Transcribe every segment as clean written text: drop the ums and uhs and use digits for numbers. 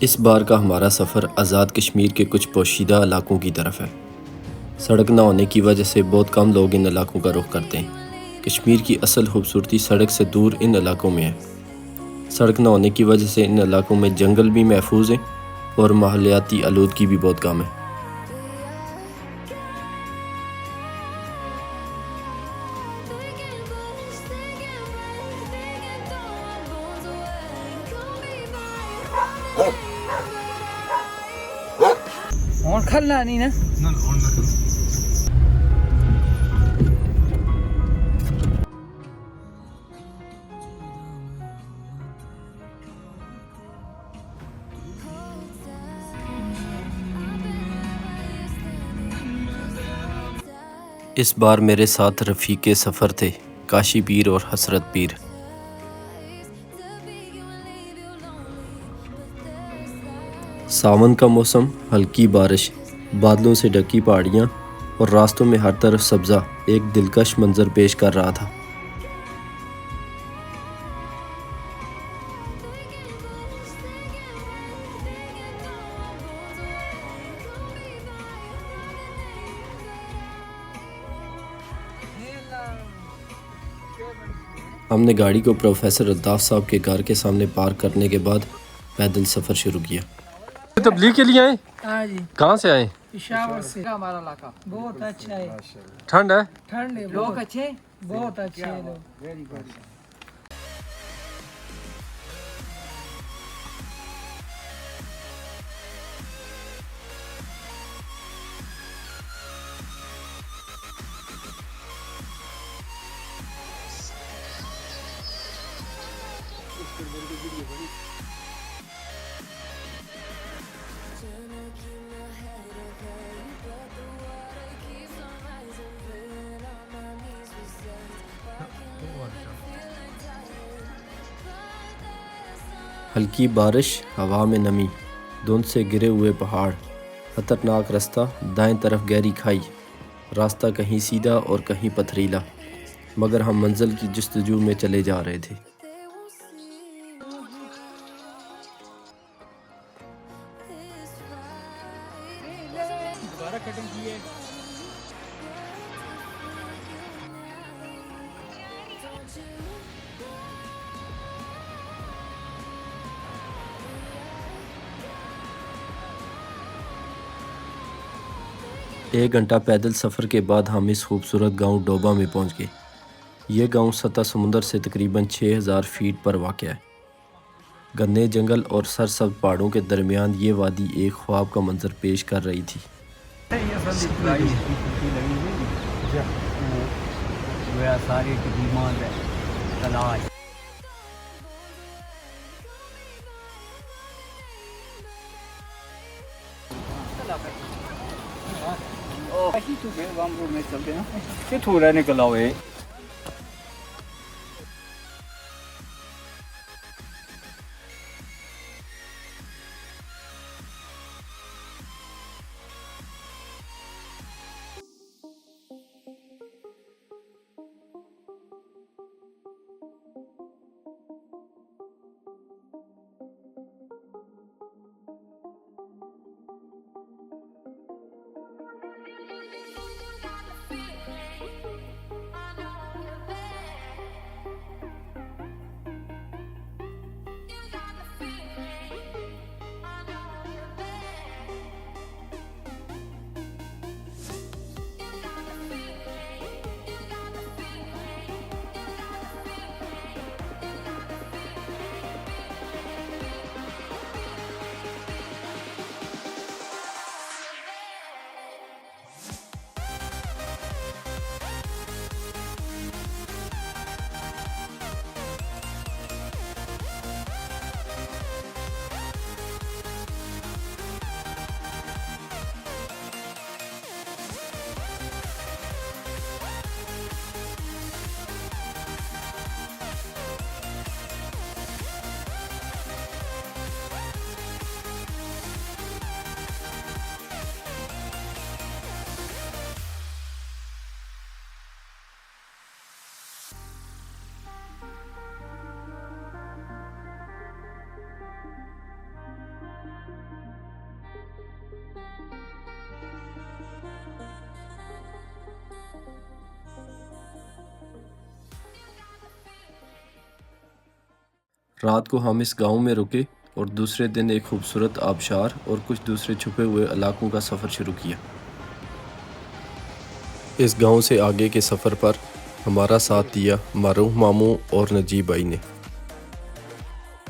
इस बार का हमारा सफ़र आज़ाद कश्मीर के कुछ पोशीदा इलाकों की तरफ है। सड़क न होने की वजह से बहुत कम लोग इन इलाकों का रुख करते हैं। कश्मीर की असल खूबसूरती सड़क से दूर इन इलाकों में है। सड़क न होने की वजह से इन इलाकों में जंगल भी महफूज हैं और माहौलियाती आलूदगी भी बहुत कम है। और खलना नहीं ना इस बार मेरे साथ रफ़ीक़े सफ़र थे काशी पीर और हसरत पीर। सावन का मौसम, हल्की बारिश, बादलों से ढकी पहाड़ियाँ और रास्तों में हर तरफ सब्ज़ा एक दिलकश मंजर पेश कर रहा था। हमने गाड़ी को प्रोफेसर अल्ताफ़ साहब के घर के सामने पार्क करने के बाद पैदल सफ़र शुरू किया। तबलीग के लिए आए? हाँ जी, कहाँ से आए? पेशावर से। हमारा इलाका बहुत अच्छा है, ठंड है? ठंड है, लोग अच्छे, बहुत अच्छे हैं लोग। हल्की बारिश, हवा में नमी, धुंध से गिरे हुए पहाड़, खतरनाक रास्ता, दाएं तरफ गहरी खाई, रास्ता कहीं सीधा और कहीं पथरीला, मगर हम मंजिल की जस्तजू में चले जा रहे थे। एक घंटा पैदल सफ़र के बाद हम इस खूबसूरत गांव डोबा में पहुंच गए। ये गांव सतह समुंदर से तकरीबन 6000 फीट पर वाक़ है। घने जंगल और सरसब्ज़ पहाड़ों के दरमियान ये वादी एक ख्वाब का मंजर पेश कर रही थी। थोड़ा निकल आओ रात को हम इस गांव में रुके और दूसरे दिन एक खूबसूरत आबशार और कुछ दूसरे छुपे हुए इलाकों का सफ़र शुरू किया। इस गांव से आगे के सफ़र पर हमारा साथ दिया मारूफ मामू और नजीब भाई ने।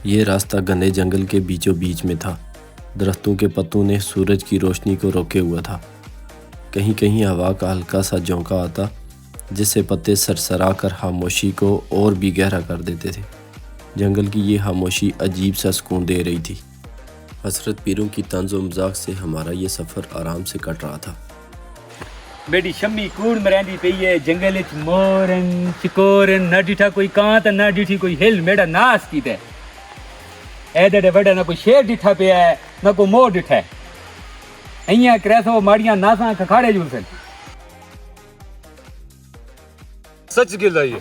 ये रास्ता घने जंगल के बीचों बीच में था। दरख्तों के पत्तों ने सूरज की रोशनी को रोके हुआ था। कहीं कहीं हवा का हल्का सा झोंका आता, जिससे पत्ते सरसरा कर खामोशी को और भी गहरा कर देते थे। जंगल की ये खामोशी अजीब सा सुकून दे रही थी। हसरत पीरों की तंज व मजाक से हमारा ये सफ़र आराम से कट रहा था। बेटी शम्मी कूड़ मरैंदी पई है जंगल च मोरन चिकोरन न डिठा कोई कांत न डिठी कोई हिल मेरा नास की ते एडे बड़े ना कोई शेर डिठा पिया है न कोई मोर डिठा है अइयां क्रैसो माड़ियां नासां खखाड़े जुलसन सच गिल है ये।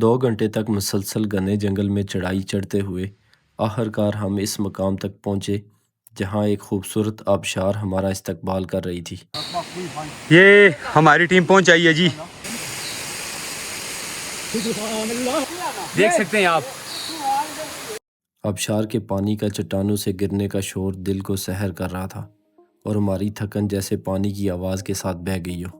2 घंटे तक मुसलसल घने जंगल में चढ़ाई चढ़ते हुए आखिरकार हम इस मकाम तक पहुँचे जहाँ एक खूबसूरत आबशार हमारा इस्तकबाल कर रही थी। ये हमारी टीम पहुंच आई है जी, देख सकते हैं आप। आबशार के पानी का चट्टानों से गिरने का शोर दिल को सहर कर रहा था और हमारी थकन जैसे पानी की आवाज़ के साथ बह गई हो।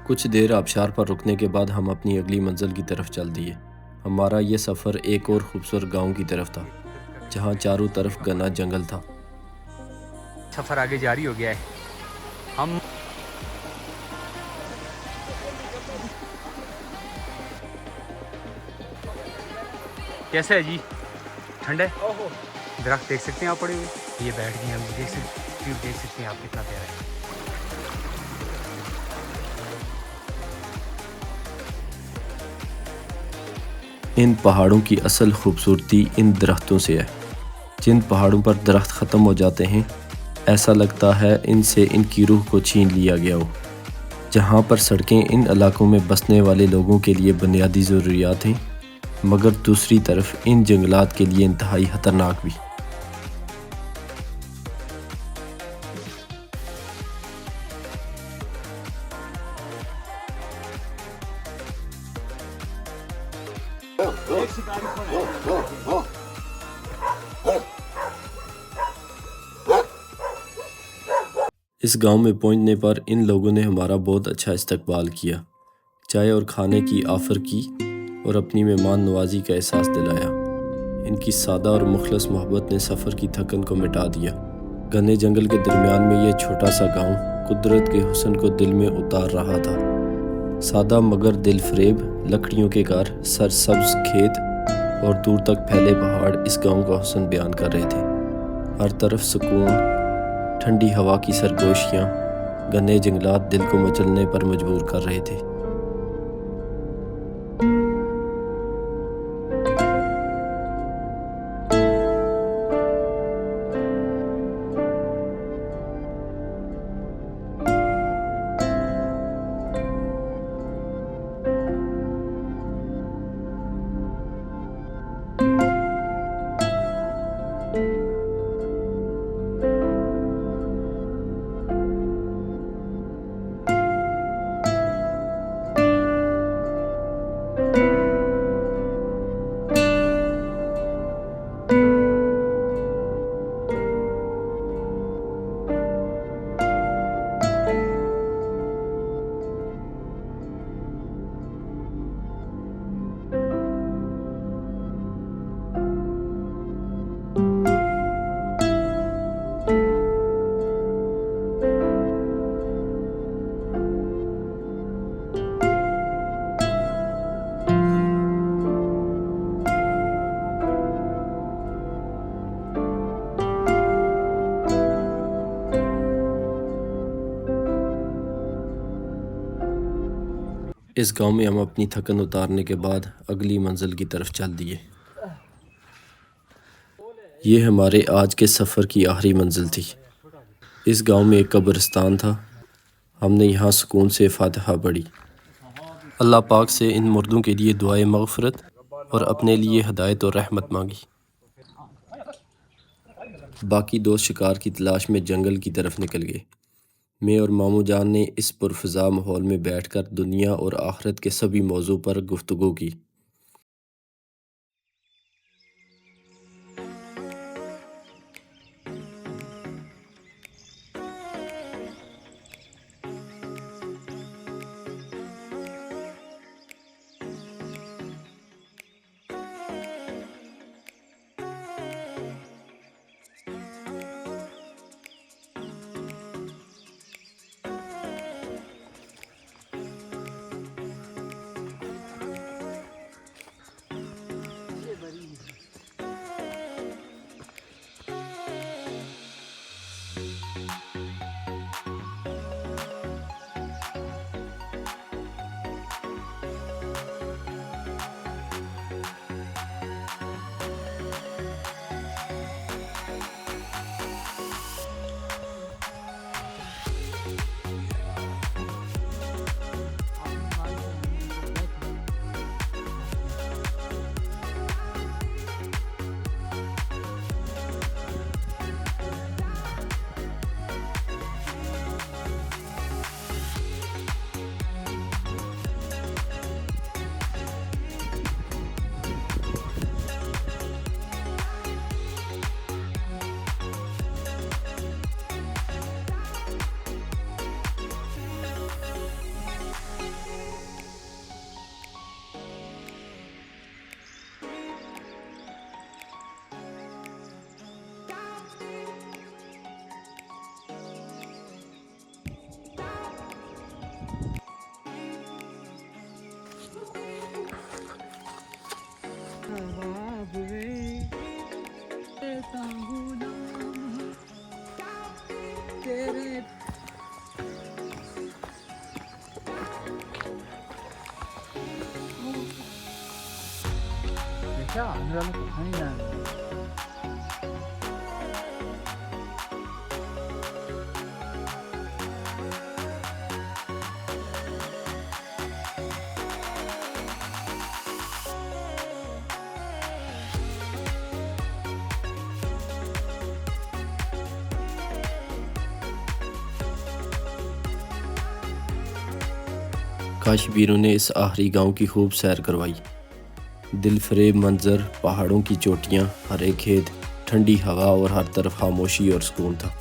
कुछ देर आबशार पर रुकने के बाद हम अपनी अगली मंजिल की तरफ चल दिए। हमारा ये सफ़र एक और खूबसूरत गांव की तरफ था, जहां चारों तरफ घना जंगल था। सफर आगे जारी हो गया है। हम कैसे है जी? ठंड है। दरख्त देख सकते हैं आप पड़े हुए, ये बैठ गए हम। देख सकते हैं आप कितना प्यारा है। इन पहाड़ों की असल खूबसूरती इन दरख्तों से है। जिन पहाड़ों पर दरख्त ख़त्म हो जाते हैं, ऐसा लगता है इनसे इनकी रूह को छीन लिया गया हो। जहाँ पर सड़कें इन इलाकों में बसने वाले लोगों के लिए बुनियादी ज़रूरियात हैं, मगर दूसरी तरफ इन जंगलात के लिए इंतहाई ख़तरनाक भी। इस गांव में पहुंचने पर इन लोगों ने हमारा बहुत अच्छा इस्तकबाल किया, चाय और खाने की ऑफ़र की और अपनी मेहमान नवाजी का एहसास दिलाया। इनकी सादा और मुखलस मोहब्बत ने सफ़र की थकन को मिटा दिया। घने जंगल के दरमियान में यह छोटा सा गांव कुदरत के हुस्न को दिल में उतार रहा था। सादा मगर दिल फरेब लकड़ियों के घर, सरसब्ज खेत और दूर तक फैले पहाड़ इस गांव का हुस्न बयान कर रहे थे। हर तरफ सुकून, ठंडी हवा की सरगोशियाँ, घने जंगलात दिल को मचलने पर मजबूर कर रहे थे। इस गांव में हम अपनी थकन उतारने के बाद अगली मंजिल की तरफ चल दिए। ये हमारे आज के सफ़र की आखिरी मंजिल थी। इस गांव में एक कब्रिस्तान था। हमने यहाँ सुकून से फातिहा पढ़ी। अल्लाह पाक से इन मुर्दों के लिए दुआए मग़फ़िरत और अपने लिए हिदायत और रहमत मांगी। बाकी दोस्त शिकार की तलाश में जंगल की तरफ निकल गए। मैं और मामू जान ने इस पुरफ़िज़ा माहौल में बैठकर दुनिया और आखिरत के सभी मौज़ू पर गुफ्तगू की। काशबीरों ने इस आखिरी गांव की खूब सैर करवाई। दिल फरेब मंजर, पहाड़ों की चोटियां, हरे खेत, ठंडी हवा और हर तरफ खामोशी और सुकून था।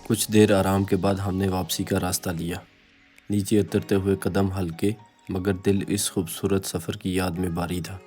कुछ देर आराम के बाद हमने वापसी का रास्ता लिया। नीचे उतरते हुए कदम हल्के मगर दिल इस खूबसूरत सफ़र की याद में भारी था।